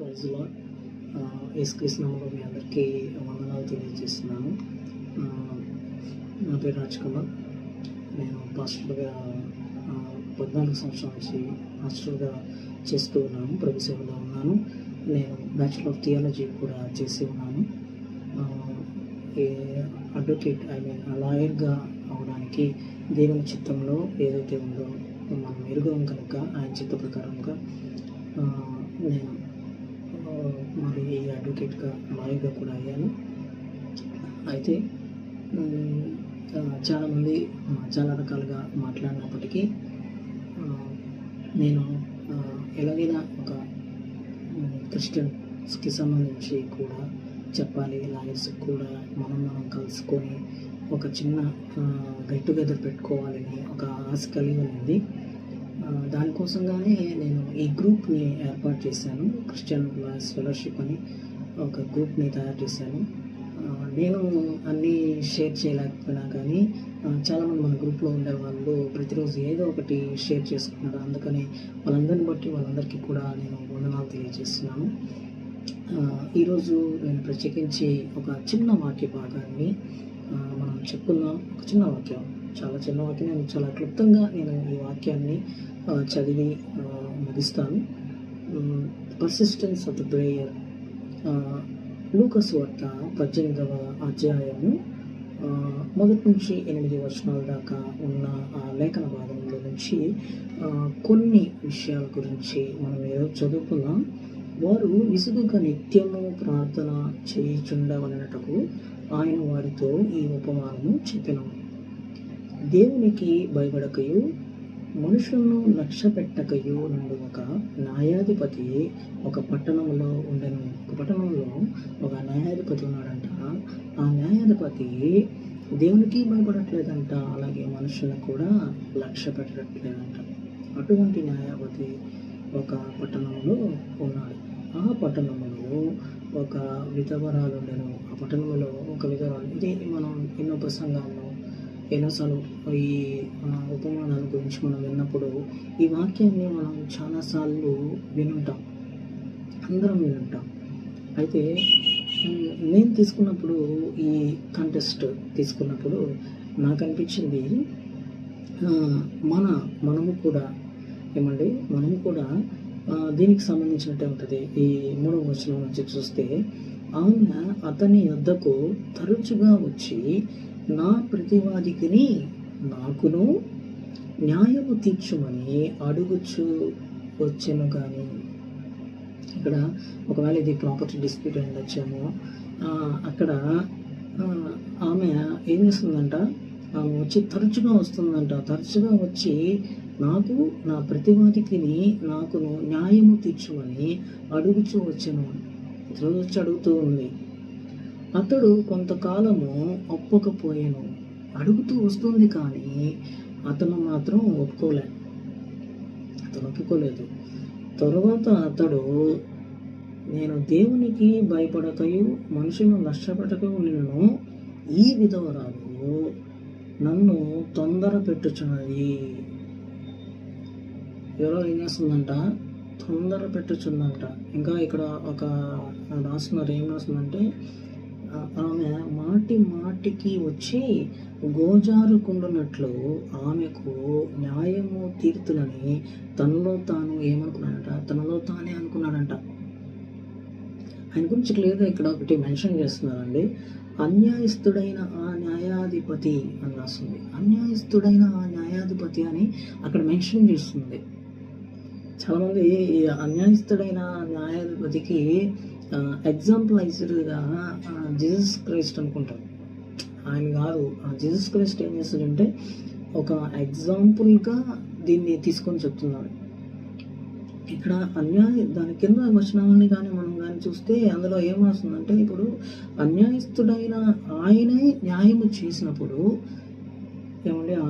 Praise lord. యేసుక్రీస్తు నామములో మీ అందరికీ వందనాలు తెలియజేస్తున్నాను. నా పేరు రాజ్ కుమార్. నేను పాస్టర్గా 14 సంవత్సరాల నుంచి పాస్టర్గా చేస్తూ ఉన్నాను. ప్రభు సేవలో ఉన్నాను. నేను బ్యాచిలర్ ఆఫ్ థియాలజీ కూడా చేసి ఉన్నాను. అడ్వకేట్ లాయర్గా అవడానికి దేవుని చిత్తంలో ఏదైతే ఉందో మనం ఎరుగం కనుక ఆయన చిత్త ప్రకారంగా నేను మరి అడ్వకేట్గా లాయర్గా కూడా అయ్యాను. అయితే చాలామంది చాలా రకాలుగా మాట్లాడినప్పటికీ నేను ఎలాగైనా ఒక క్రిస్టియన్స్కి సంబంధించి కూడా చెప్పాలి, లాయర్స్కి కూడా మనం కలుసుకొని ఒక చిన్న గెట్ టుగెదర్ పెట్టుకోవాలని ఒక ఆశ కలిగి ఉంది. దానికోసంగానే నేను ఈ గ్రూప్ని ఏర్పాటు చేశాను. క్రిస్టియన్ లాయర్స్ ఫెలోషిప్ అని ఒక గ్రూప్ని తయారు చేశాను. నేను అన్నీ షేర్ చేయలేకపోయినా కానీ చాలామంది మన గ్రూప్లో ఉండే వాళ్ళు ప్రతిరోజు ఏదో ఒకటి షేర్ చేసుకున్నారు. అందుకని వాళ్ళందరిని బట్టి వాళ్ళందరికీ కూడా నేను వందనాలు తెలియజేస్తున్నాను. ఈరోజు నేను ప్రత్యేకించి ఒక చిన్న వాక్య భాగాన్ని మనం చెప్పుకుందాం. ఒక చిన్న వాక్యం, చాలా చిన్న వాక్యం. నేను చాలా క్లుప్తంగా నేను ఈ వాక్యాన్ని చదివి ముగిస్తాను. పర్సిస్టెన్స్ ఆఫ్ ద ప్రేయర్, లూకాసు వార్త 18వ అధ్యాయము 1 నుంచి 8 వచనాల దాకా ఉన్న ఆ లేఖన భాగంలో నుంచి కొన్ని విషయాల గురించి మనం ఈరోజు చదువుకుందాం. వారు విసుగుగా నిత్యము ప్రార్థన చేయుచుండవలనటకు ఆయన వారితో ఈ ఉపమానము చెప్పెను. దేవునికి భయపడకయు మనుషులను లక్ష్య పెట్టకయు నుండి ఒక న్యాయాధిపతి ఒక పట్టణంలో ఉండెను. ఒక పట్టణంలో ఒక న్యాయాధిపతి ఉన్నాడంట. ఆ న్యాయాధిపతి దేవునికి భయపడట్లేదంట, అలాగే మనుషులను కూడా లక్ష్య పెట్టట్లేదంట. అటువంటి న్యాయాధిపతి ఒక పట్టణంలో ఉన్నాడు. ఆ పట్టణంలో ఒక విధవరాలు ఉండెను. ఆ పట్టణంలో ఒక విధవరాలు, ఇది మనం ఎన్నో ప్రసంగాల్లో ఎన్నోసార్లు ఈ ఉపమానాల గురించి మనం విన్నప్పుడు ఈ వాక్యాన్ని మనం చాలాసార్లు వినుంటాం, అందరం వినుంటాం. అయితే నేను తీసుకున్నప్పుడు ఈ కంటెస్ట్ తీసుకున్నప్పుడు నాకు అనిపించింది మనము కూడా మనం కూడా దీనికి సంబంధించినట్టే ఉంటుంది. ఈ 3వ వచనం నుంచి చూస్తే, ఆమె అతని యొద్దకు తరచుగా వచ్చి నా ప్రతివాదికిని నాకును న్యాయము తీర్చుమని అడుగుచు వచ్చెను. కానీ ఇక్కడ ఒకవేళ ఇది ప్రాపర్టీ డిస్ప్యూట్ అయి వచ్చాము. అక్కడ ఆమె ఏం చేస్తుందంట, ఆమె వచ్చి తరచుగా వస్తుందంట. తరచుగా వచ్చి నాకు నా ప్రతివాదికిని నాకును న్యాయము తీర్చుమని అడుగుచూ వచ్చాను. ఈరోజు వచ్చి అడుగుతూ ఉంది. అతడు కొంతకాలము ఒప్పకపోయాను. అడుగుతూ వస్తుంది కానీ అతను మాత్రం ఒప్పుకోలేదు. తరువాత అతడు, నేను దేవునికి భయపడకయు మనుషులను నష్టపెట్టకయు నిన్ను ఈ విధవరాలు నన్ను తొందర పెట్టుచున్నది. ఎవరో ఏం చేస్తుందంట, తొందర పెట్టుచుందంట. ఇంకా ఇక్కడ ఒక రాస్తున్నారు, ఏం రాస్తుందంటే, ఆమె మాటికి వచ్చి గోజారుకుండునట్లు ఆమెకు న్యాయము తీర్తులని తనలో తానే అనుకున్నాడంట. ఆయన గురించి క్లియర్గా ఇక్కడ ఒకటి మెన్షన్ చేస్తున్నారండి. అన్యాయస్తుడైన ఆ న్యాయాధిపతి అని రాస్తుంది. అన్యాయస్తుడైన ఆ న్యాయాధిపతి అని అక్కడ మెన్షన్ చేస్తుంది. చాలామంది ఈ అన్యాయస్తుడైన న్యాయాధిపతికి ఎగ్జాంపులైజ్డ్గా జీసస్ క్రైస్ట్ అనుకుంటారు. ఆయన కాదు. జీసస్ క్రైస్ట్ ఏం చేస్తాడంటే ఒక ఎగ్జాంపుల్గా దీన్ని తీసుకొని చెప్తున్నాడు. ఇక్కడ దాని కింద వచనాలని కానీ మనం కానీ చూస్తే అందులో ఏం వస్తుందంటే, ఇప్పుడు అన్యాయస్తుడైన ఆయనే న్యాయము చేసినప్పుడు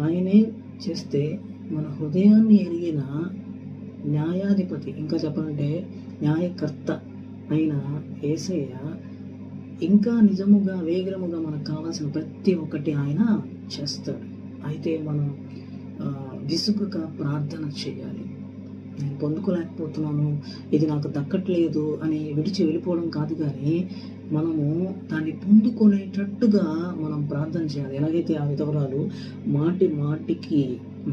ఆయనే చేస్తే మన హృదయాన్ని ఎరిగిన న్యాయాధిపతి, ఇంకా చెప్పాలంటే న్యాయకర్త అయిన యేసయ్య ఇంకా నిజముగా వేగముగా మనకు కావాల్సిన ప్రతి ఒక్కటి ఆయన చేస్తాడు. అయితే మనం విసుగుగా ప్రార్థన చేయాలి. నేను పొందుకోలేకపోతున్నాను, ఇది నాకు దక్కట్లేదు అని విడిచి వెళ్ళిపోవడం కాదు, కానీ మనము దాన్ని పొందుకునేటట్టుగా మనం ప్రార్థన చేయాలి. ఎలాగైతే ఆ విధవరాలు మాటి మాటికి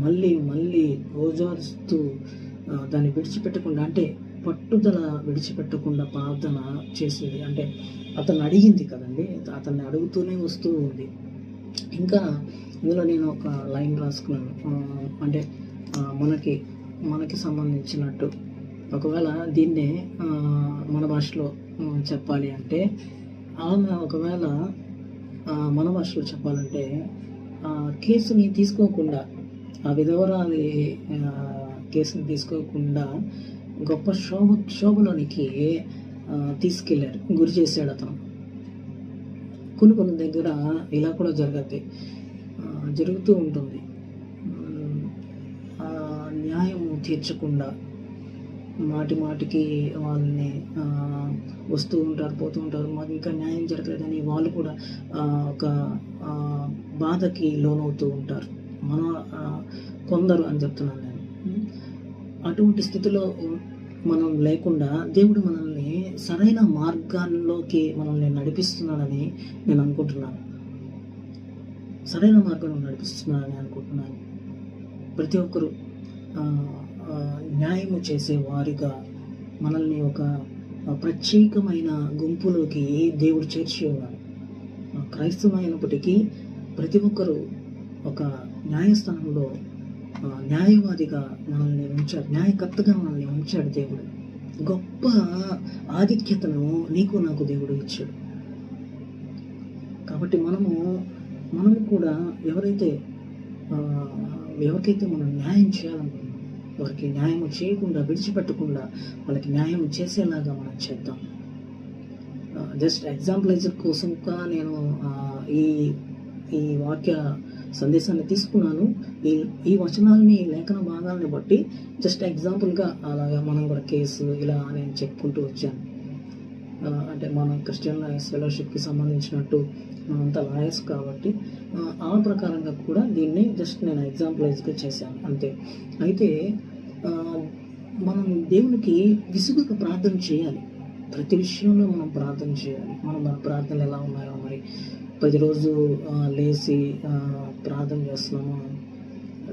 మళ్ళీ మళ్ళీ రోజారుస్తూ దాన్ని విడిచిపెట్టకుండా, అంటే పట్టుదల విడిచిపెట్టకుండా ప్రార్థన చేసేది. అంటే అతను అడిగింది కదండి, అతన్ని అడుగుతూనే వస్తూ ఉంది. ఇంకా ఇందులో నేను ఒక లైన్ రాసుకున్నాను. అంటే మనకి సంబంధించినట్టు ఒకవేళ దీన్నే మన భాషలో చెప్పాలి అంటే, ఆమె ఒకవేళ మన భాషలో చెప్పాలంటే కేసుని తీసుకోకుండా, ఆ విధవరాలి కేసుని తీసుకోకుండా గొప్ప శోభలోనికి తీసుకెళ్ళాడు, గురి చేశాడు అతను. కొన్ని దగ్గర ఇలా కూడా జరుగుతూ ఉంటుంది. న్యాయము తీర్చకుండా మాటికి వాళ్ళని వస్తూ ఉంటారు, పోతూ ఉంటారు. మాకు ఇంకా న్యాయం జరగలేదని వాళ్ళు కూడా ఒక బాధకి లోనవుతూ ఉంటారు. కొందరు అని చెప్తున్నాను నేను. అటువంటి స్థితిలో మనం లేకుండా దేవుడు మనల్ని సరైన మార్గాల్లోకి మనల్ని నడిపిస్తున్నాడని నేను అనుకుంటున్నాను. సరైన మార్గంలో నడిపిస్తున్నాడని అనుకుంటున్నాను. ప్రతి ఒక్కరూ న్యాయము చేసే వారిగా మనల్ని ఒక ప్రత్యేకమైన గుంపులోకి దేవుడు చేర్చి ఉన్నాడు. క్రైస్తవమైనప్పటికీ ప్రతి ఒక్కరూ ఒక న్యాయస్థానంలో న్యాయవాదిగా మనల్ని ఉంచాడు, న్యాయకర్తగా మనల్ని ఉంచాడు దేవుడు. గొప్ప ఆధిక్యతను నీకు నాకు దేవుడు ఇచ్చాడు. కాబట్టి మనము కూడా ఎవరికైతే మనం న్యాయం చేయాలనుకుంటున్నాం, వారికి న్యాయం చేయకుండా విడిచిపెట్టకుండా వాళ్ళకి న్యాయం చేసేలాగా మనం చేద్దాం. జస్ట్ ఎగ్జాంపులైజర్ కోసంగా నేను ఈ వాక్య సందేశాన్ని తీసుకున్నాను. ఈ వచనాలని, లేఖన భాగాలని బట్టి జస్ట్ ఎగ్జాంపుల్గా అలాగా మనం కూడా కేసు ఇలా నేను చెప్పుకుంటూ వచ్చాను. అంటే మన క్రిస్టియన్ లాయర్స్ ఫెలోషిప్కి సంబంధించినట్టు మనంతా లాయర్స్ కాబట్టి ఆ ప్రకారంగా కూడా దీన్ని జస్ట్ నేను ఎగ్జాంపులైజ్గా చేశాను అంతే. అయితే మనం దేవునికి విసుగుగా ప్రార్థన చేయాలి. ప్రతి విషయంలో మనం ప్రార్థన చేయాలి. మన ప్రార్థనలు ఎలా ఉన్నాయో మరి ప్రతిరోజు లేచి ప్రార్థన చేస్తున్నాము.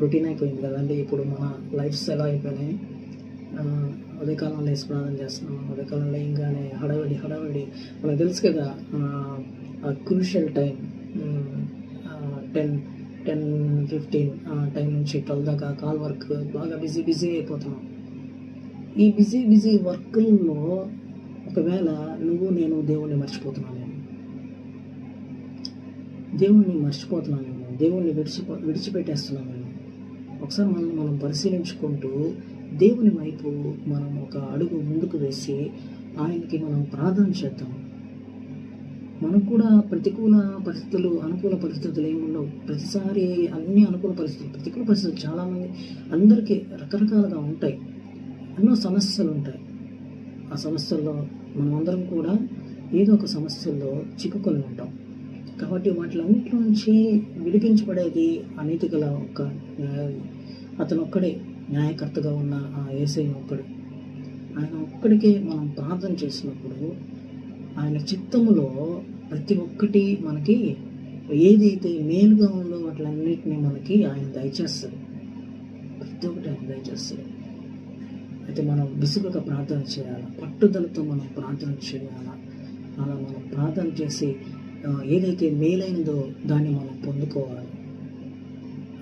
రొటీన్ అయిపోయింది కదండి ఇప్పుడు మన లైఫ్స్ ఎలా అయిపోయినాయి. ఉదయకాలం లేచి ప్రార్థన చేస్తున్నాము, ఉదయకాలం లేయంగానే హడావిడి మనకు తెలుసు కదా. క్రూషియల్ టైం 10-15 టైం నుంచి 12 దాకా కాల్ వర్క్ బాగా బిజీ అయిపోతున్నాం. ఈ బిజీ వర్క్ల్లో ఒకవేళ నేను దేవుణ్ణి మర్చిపోతున్నాను, దేవుణ్ణి విడిచిపెట్టేస్తున్నాను. ఒకసారి మనం పరిశీలించుకుంటూ దేవుని వైపు మనం ఒక అడుగు ముందుకు వేసి ఆయనకి మనం ప్రార్థన చేద్దాం. మనకు కూడా ప్రతికూల పరిస్థితులు, అనుకూల పరిస్థితులు ఏముండవు. ప్రతిసారి అన్ని అనుకూల పరిస్థితులు, ప్రతికూల పరిస్థితులు చాలామంది అందరికీ రకరకాలుగా ఉంటాయి. ఎన్నో సమస్యలు ఉంటాయి. ఆ సమస్యల్లో మనమందరం కూడా ఏదో ఒక సమస్యల్లో చిక్కుకొని ఉంటాం. కాబట్టి వాటిలన్నిటి నుంచి విడిపించబడేది అనీతి గల ఒక అతను ఒక్కడే న్యాయకర్తగా ఉన్న ఆ యేసయ్య ఒక్కడే. ఆయన ఒక్కడికే మనం ప్రార్థన చేసినప్పుడు ఆయన చిత్తములో ప్రతి ఒక్కటి మనకి ఏదైతే మేలుగా ఉందో వాటిలన్నిటినీ మనకి ఆయన దయచేస్తాడు. ప్రతి ఒక్కటి ఆయన దయచేస్తాడు. అయితే మనం విసుగుగా ప్రార్థన చేయాలి, పట్టుదలతో మనం ప్రార్థన చేయాలి. అలా మనం ప్రార్థన చేసి ఏదైతే మేలైనదో దాన్ని మనం పొందుకోవాలి.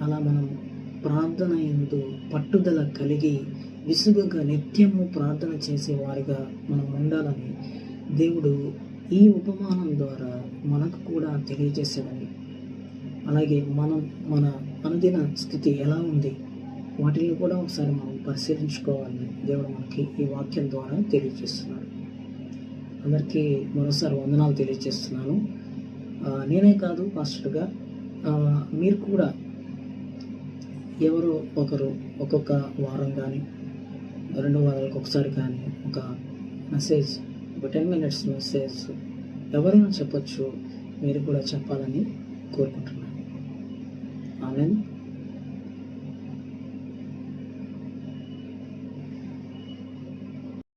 అలా మనం ప్రార్థన యందు పట్టుదల కలిగి విసుగుగా నిత్యము ప్రార్థన చేసేవారిగా మనం ఉండాలని దేవుడు ఈ ఉపమానం ద్వారా మనకు కూడా తెలియజేశాడని, అలాగే మన అనుదిన స్థితి ఎలా ఉంది వాటిని కూడా ఒకసారి మనం పరిశీలించుకోవాలని దేవుడు మనకి ఈ వాక్యం ద్వారా తెలియజేస్తున్నాడు. అందరికీ మరోసారి వందనాలు తెలియజేస్తున్నాను. నేనే కాదు, పాస్టర్గా మీరు కూడా ఎవరో ఒకరు ఒక్కొక్క వారం కానీ 2 వారాలకు ఒకసారి కానీ ఒక మెసేజ్, ఒక 10 minutes మెసేజ్ ఎవరైనా చెప్పొచ్చు, మీరు కూడా చెప్పాలని కోరుకుంటున్నాను. ఆమేన్.